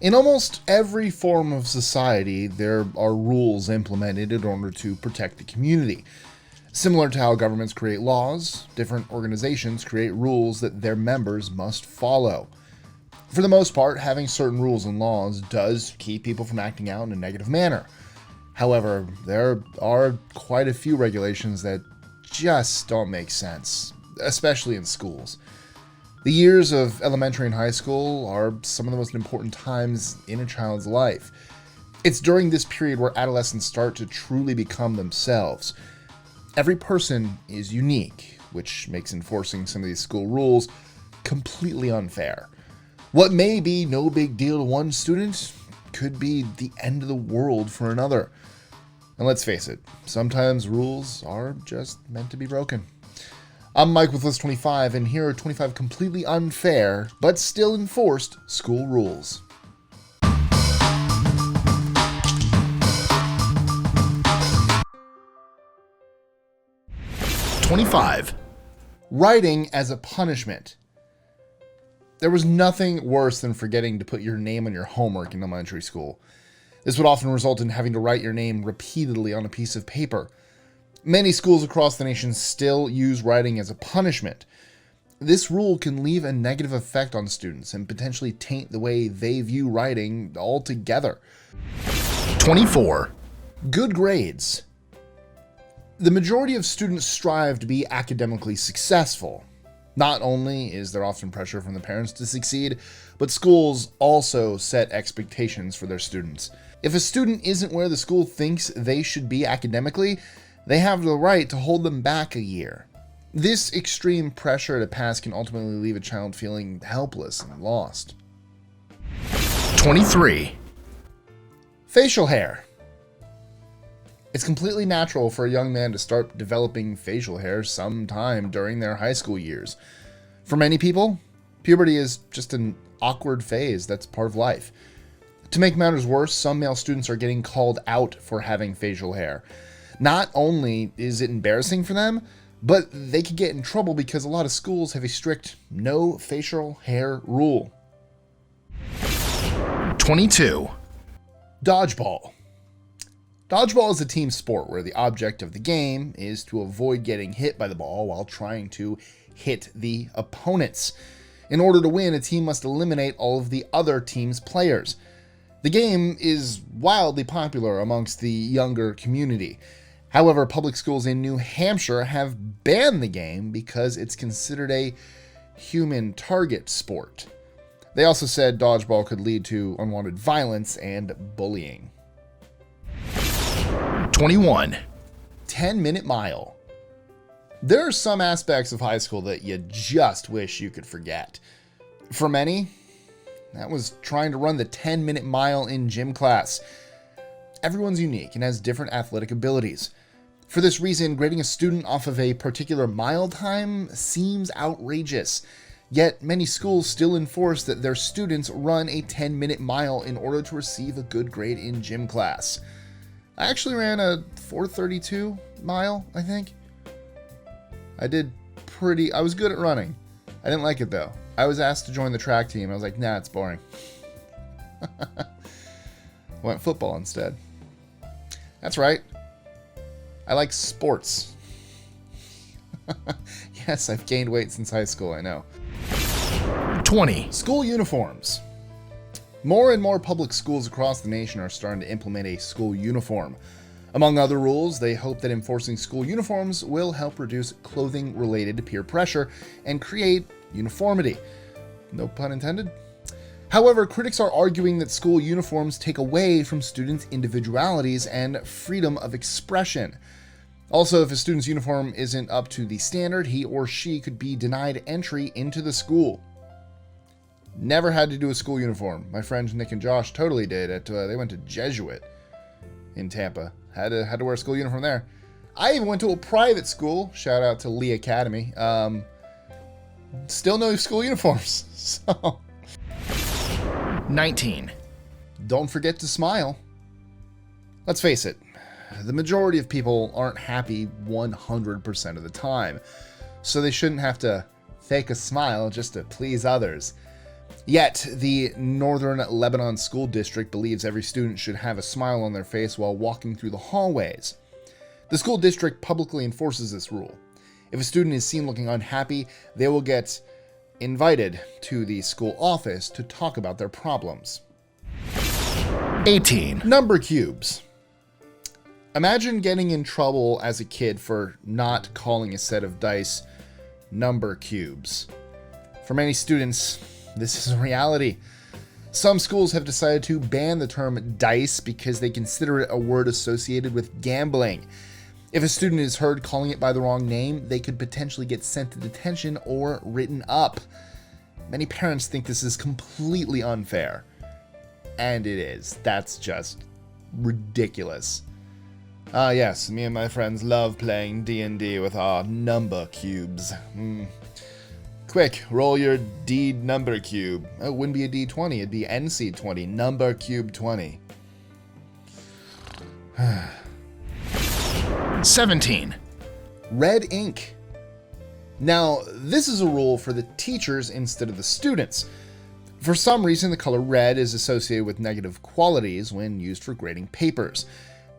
In almost every form of society, there are rules implemented in order to protect the community. Similar to how governments create laws, different organizations create rules that their members must follow. For the most part, having certain rules and laws does keep people from acting out in a negative manner. However, there are quite a few regulations that just don't make sense, especially in schools. The years of elementary and high school are some of the most important times in a child's life. It's during this period where adolescents start to truly become themselves. Every person is unique, which makes enforcing some of these school rules completely unfair. What may be no big deal to one student could be the end of the world for another. And let's face it, sometimes rules are just meant to be broken. I'm Mike with List 25, and here are 25 completely unfair, but still enforced, school rules. 25. Writing as a punishment. There was nothing worse than forgetting to put your name on your homework in elementary school. This would often result in having to write your name repeatedly on a piece of paper. Many schools across the nation still use writing as a punishment. This rule can leave a negative effect on students and potentially taint the way they view writing altogether. 24. Good grades. The majority of students strive to be academically successful. Not only is there often pressure from the parents to succeed, but schools also set expectations for their students. If a student isn't where the school thinks they should be academically, they have the right to hold them back a year. This extreme pressure to pass can ultimately leave a child feeling helpless and lost. 23. Facial hair. It's completely natural for a young man to start developing facial hair sometime during their high school years. For many people, puberty is just an awkward phase that's part of life. To make matters worse, some male students are getting called out for having facial hair. Not only is it embarrassing for them, but they could get in trouble because a lot of schools have a strict no facial hair rule. 22. Dodgeball. Dodgeball is a team sport where the object of the game is to avoid getting hit by the ball while trying to hit the opponents. In order to win, a team must eliminate all of the other team's players. The game is wildly popular amongst the younger community. However, public schools in New Hampshire have banned the game because it's considered a human target sport. They also said dodgeball could lead to unwanted violence and bullying. 21. 10-minute mile. There are some aspects of high school that you just wish you could forget. For many, that was trying to run the 10-minute mile in gym class. Everyone's unique and has different athletic abilities. For this reason, grading a student off of a particular mile time seems outrageous. Yet many schools still enforce that their students run a 10-minute mile in order to receive a good grade in gym class. I actually ran a 4:32 mile, I think. I was good at running. I didn't like it though. I was asked to join the track team. I was like, nah, it's boring. Went football instead. That's right. I like sports. Yes, I've gained weight since high school, I know. 20. School uniforms. More and more public schools across the nation are starting to implement a school uniform. Among other rules, they hope that enforcing school uniforms will help reduce clothing-related peer pressure and create uniformity. No pun intended. However, critics are arguing that school uniforms take away from students' individualities and freedom of expression. Also, if a student's uniform isn't up to the standard, he or she could be denied entry into the school. Never had to do a school uniform. My friends Nick and Josh totally did. They went to Jesuit in Tampa. Had to wear a school uniform there. I even went to a private school. Shout out to Lee Academy. Still no school uniforms. So 19. Don't forget to smile. Let's face it, the majority of people aren't happy 100% of the time, so they shouldn't have to fake a smile just to please others. Yet, the Northern Lebanon School District believes every student should have a smile on their face while walking through the hallways. The school district publicly enforces this rule. If a student is seen looking unhappy, they will get invited to the school office to talk about their problems. 18. Number cubes. Imagine getting in trouble as a kid for not calling a set of dice number cubes. For many students, this is a reality. Some schools have decided to ban the term dice because they consider it a word associated with gambling. If a student is heard calling it by the wrong name, they could potentially get sent to detention or written up. Many parents think this is completely unfair. And it is. That's just ridiculous. Yes, me and my friends love playing D&D with our number cubes. Quick, roll your D number cube. Oh, it wouldn't be a D20, it'd be NC20, number cube 20. 17. Red ink. Now, this is a rule for the teachers instead of the students. For some reason, the color red is associated with negative qualities when used for grading papers.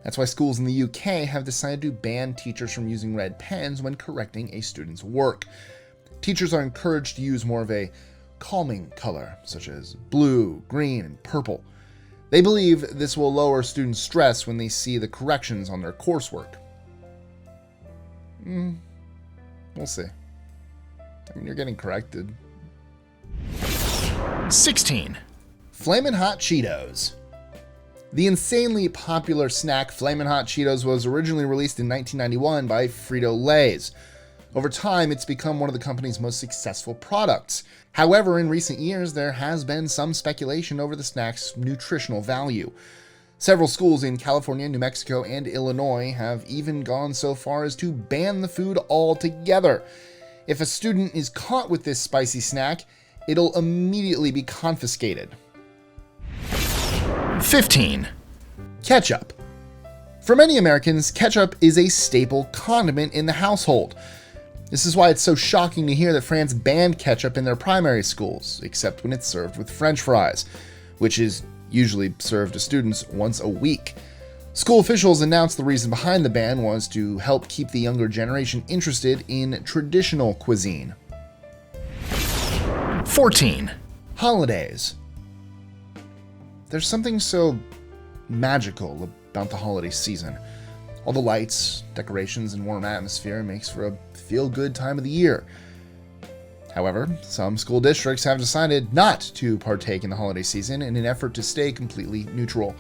That's why schools in the UK have decided to ban teachers from using red pens when correcting a student's work. Teachers are encouraged to use more of a calming color, such as blue, green, and purple. They believe this will lower students' stress when they see the corrections on their coursework. We'll see. I mean, you're getting corrected. 16. Flamin' Hot Cheetos. The insanely popular snack Flamin' Hot Cheetos was originally released in 1991 by Frito-Lay's. Over time, it's become one of the company's most successful products. However, in recent years, there has been some speculation over the snack's nutritional value. Several schools in California, New Mexico, and Illinois have even gone so far as to ban the food altogether. If a student is caught with this spicy snack, it'll immediately be confiscated. 15. Ketchup. For many Americans, ketchup is a staple condiment in the household. This is why it's so shocking to hear that France banned ketchup in their primary schools, except when it's served with French fries, which is usually served to students once a week. School officials announced the reason behind the ban was to help keep the younger generation interested in traditional cuisine. 14. Holidays. There's something so magical about the holiday season. All the lights, decorations, and warm atmosphere makes for a feel-good time of the year. However, some school districts have decided not to partake in the holiday season in an effort to stay completely neutral.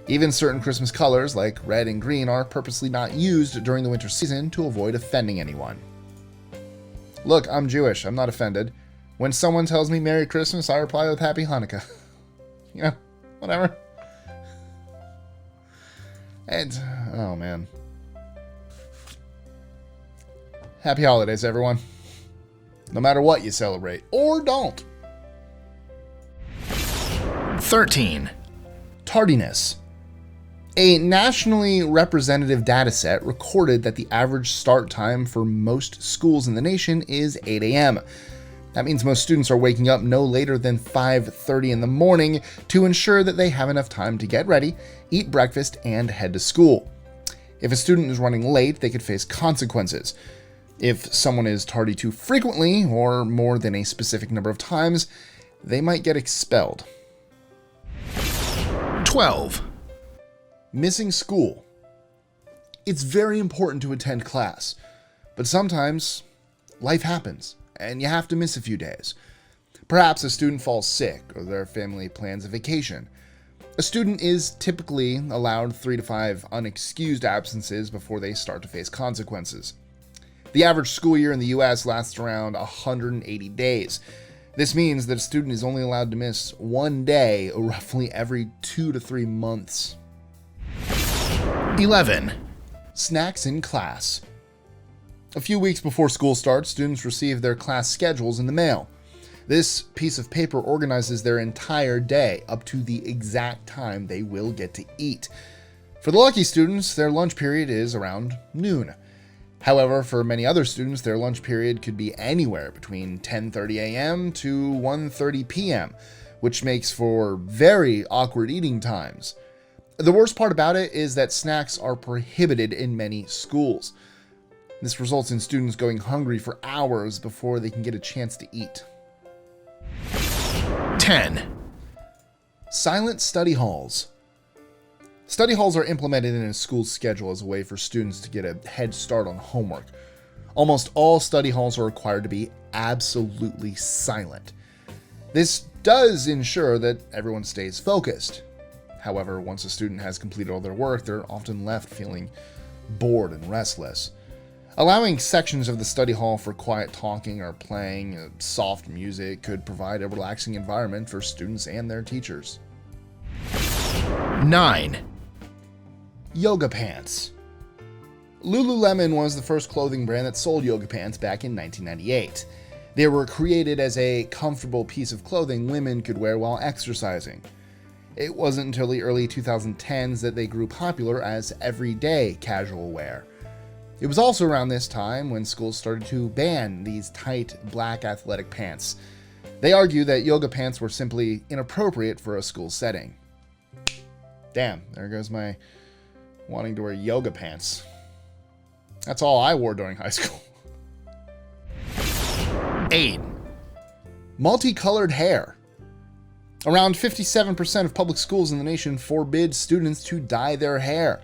Even certain Christmas colors, like red and green, are purposely not used during the winter season to avoid offending anyone. Look, I'm Jewish. I'm not offended. When someone tells me Merry Christmas, I reply with Happy Hanukkah. Whatever. And, oh man. Happy holidays, everyone. No matter what you celebrate, or don't. 13. Tardiness. A nationally representative dataset recorded that the average start time for most schools in the nation is 8 a.m. That means most students are waking up no later than 5:30 in the morning to ensure that they have enough time to get ready, eat breakfast, and head to school. If a student is running late, they could face consequences. If someone is tardy too frequently, or more than a specific number of times, they might get expelled. 12. Missing school. It's very important to attend class, but sometimes life happens, and you have to miss a few days. Perhaps a student falls sick, or their family plans a vacation. A student is typically allowed 3 to 5 unexcused absences before they start to face consequences. The average school year in the US lasts around 180 days. This means that a student is only allowed to miss one day roughly every 2 to 3 months. 11. Snacks in class. A few weeks before school starts, students receive their class schedules in the mail. This piece of paper organizes their entire day up to the exact time they will get to eat. For the lucky students, their lunch period is around noon. However, for many other students, their lunch period could be anywhere between 10:30 a.m. to 1:30 p.m., which makes for very awkward eating times. The worst part about it is that snacks are prohibited in many schools. This results in students going hungry for hours before they can get a chance to eat. 10, Silent study halls. Study halls are implemented in a school schedule as a way for students to get a head start on homework. Almost all study halls are required to be absolutely silent. This does ensure that everyone stays focused. However, once a student has completed all their work, they're often left feeling bored and restless. Allowing sections of the study hall for quiet talking or playing soft music could provide a relaxing environment for students and their teachers. 9, Yoga pants. Lululemon was the first clothing brand that sold yoga pants back in 1998. They were created as a comfortable piece of clothing women could wear while exercising. It wasn't until the early 2010s that they grew popular as everyday casual wear. It was also around this time when schools started to ban these tight black athletic pants. They argue that yoga pants were simply inappropriate for a school setting. Damn, there goes my wanting to wear yoga pants. That's all I wore during high school. 8, Multicolored hair. Around 57% of public schools in the nation forbid students to dye their hair.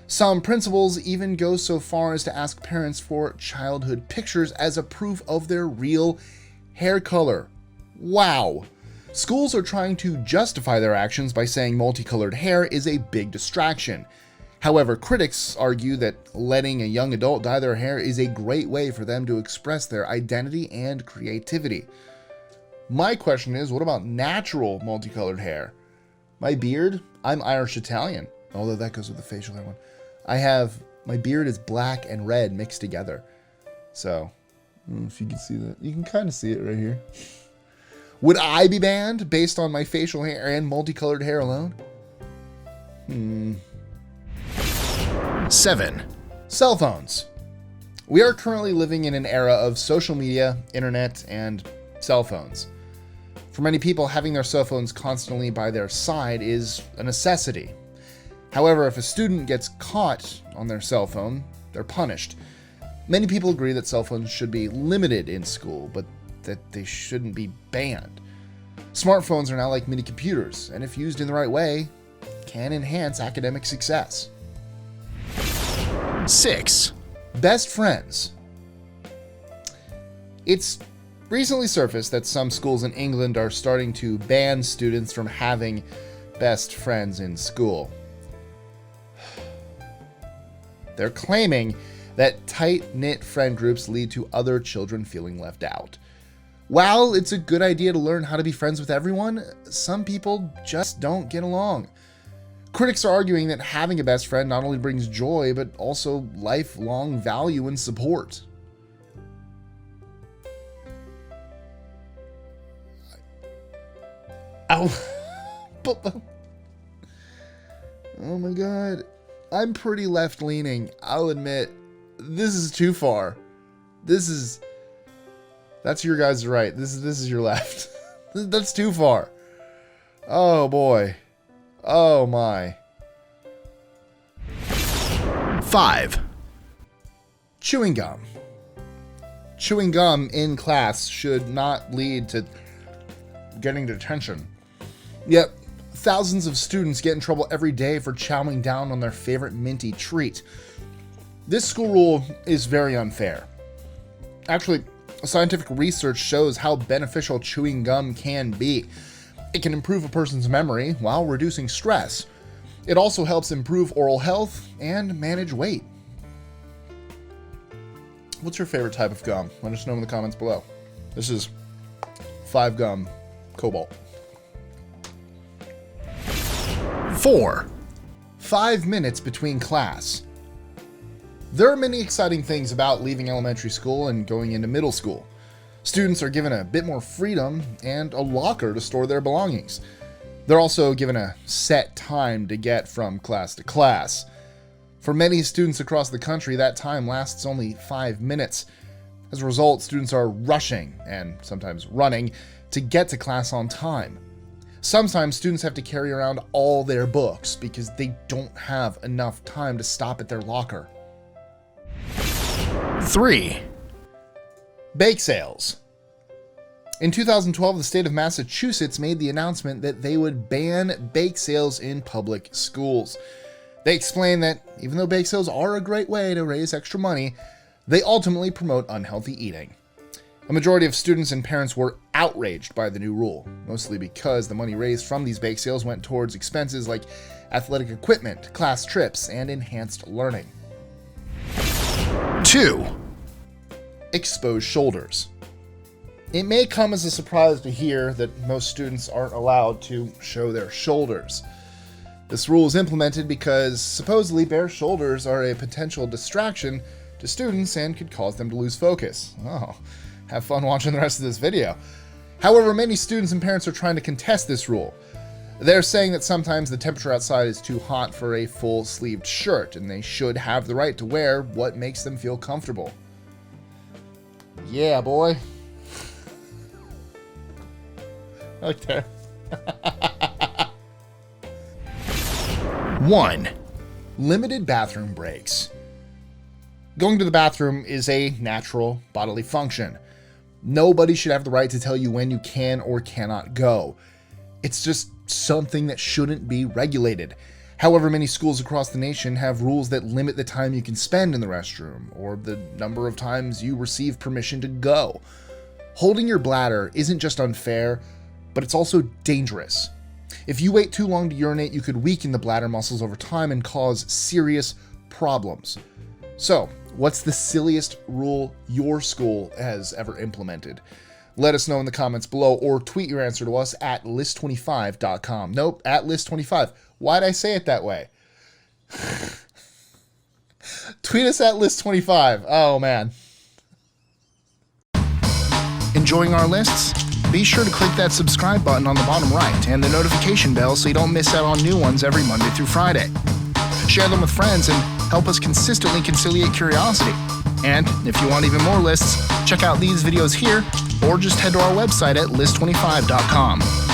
Some principals even go so far as to ask parents for childhood pictures as a proof of their real hair color. Wow. Schools are trying to justify their actions by saying multicolored hair is a big distraction. However, critics argue that letting a young adult dye their hair is a great way for them to express their identity and creativity. My question is, what about natural multicolored hair? My beard, I'm Irish Italian, although that goes with the facial hair one. My beard is black and red mixed together. So, I don't know if you can see that. You can kind of see it right here. Would I be banned based on my facial hair and multicolored hair alone? 7, Cell phones. We are currently living in an era of social media, internet, and cell phones. For many people, having their cell phones constantly by their side is a necessity. However, if a student gets caught on their cell phone, they're punished. Many people agree that cell phones should be limited in school, but that they shouldn't be banned. Smartphones are now like mini computers, and if used in the right way, can enhance academic success. 6, Best friends. It's recently surfaced that some schools in England are starting to ban students from having best friends in school. They're claiming that tight-knit friend groups lead to other children feeling left out. While it's a good idea to learn how to be friends with everyone, some people just don't get along. Critics are arguing that having a best friend not only brings joy, but also lifelong value and support. Ow. Oh my god. I'm pretty left-leaning. I'll admit, this is too far. That's your guys' right. This is your left. That's too far. Oh boy. Oh my. 5, Chewing gum. Chewing gum in class should not lead to getting detention. Yet, thousands of students get in trouble every day for chowing down on their favorite minty treat. This school rule is very unfair. Actually, scientific research shows how beneficial chewing gum can be. It can improve a person's memory while reducing stress. It also helps improve oral health and manage weight. What's your favorite type of gum? Let us know in the comments below. This is 5 gum Cobalt. 4, 5 minutes between class. There are many exciting things about leaving elementary school and going into middle school. Students are given a bit more freedom and a locker to store their belongings. They're also given a set time to get from class to class. For many students across the country, that time lasts only 5 minutes. As a result, students are rushing, and sometimes running, to get to class on time. Sometimes students have to carry around all their books because they don't have enough time to stop at their locker. 3. Bake sales. In 2012, the state of Massachusetts made the announcement that they would ban bake sales in public schools. They explained that even though bake sales are a great way to raise extra money, they ultimately promote unhealthy eating. A majority of students and parents were outraged by the new rule, mostly because the money raised from these bake sales went towards expenses like athletic equipment, class trips, and enhanced learning. 2. Exposed shoulders. It may come as a surprise to hear that most students aren't allowed to show their shoulders. This rule is implemented because supposedly bare shoulders are a potential distraction to students and could cause them to lose focus. Oh, have fun watching the rest of this video. However, many students and parents are trying to contest this rule. They're saying that sometimes the temperature outside is too hot for a full-sleeved shirt, and they should have the right to wear what makes them feel comfortable. Yeah, boy. Okay. 1. Limited bathroom breaks. Going to the bathroom is a natural bodily function. Nobody should have the right to tell you when you can or cannot go. It's just something that shouldn't be regulated. However, many schools across the nation have rules that limit the time you can spend in the restroom or the number of times you receive permission to go. Holding your bladder isn't just unfair, but it's also dangerous. If you wait too long to urinate, you could weaken the bladder muscles over time and cause serious problems. So, what's the silliest rule your school has ever implemented? Let us know in the comments below or tweet your answer to us at list25.com. Nope, at list25. Why'd I say it that way? Tweet us at list25. Oh, man. Enjoying our lists? Be sure to click that subscribe button on the bottom right and the notification bell so you don't miss out on new ones every Monday through Friday. Share them with friends and help us consistently conciliate curiosity. And if you want even more lists, check out these videos here or just head to our website at list25.com.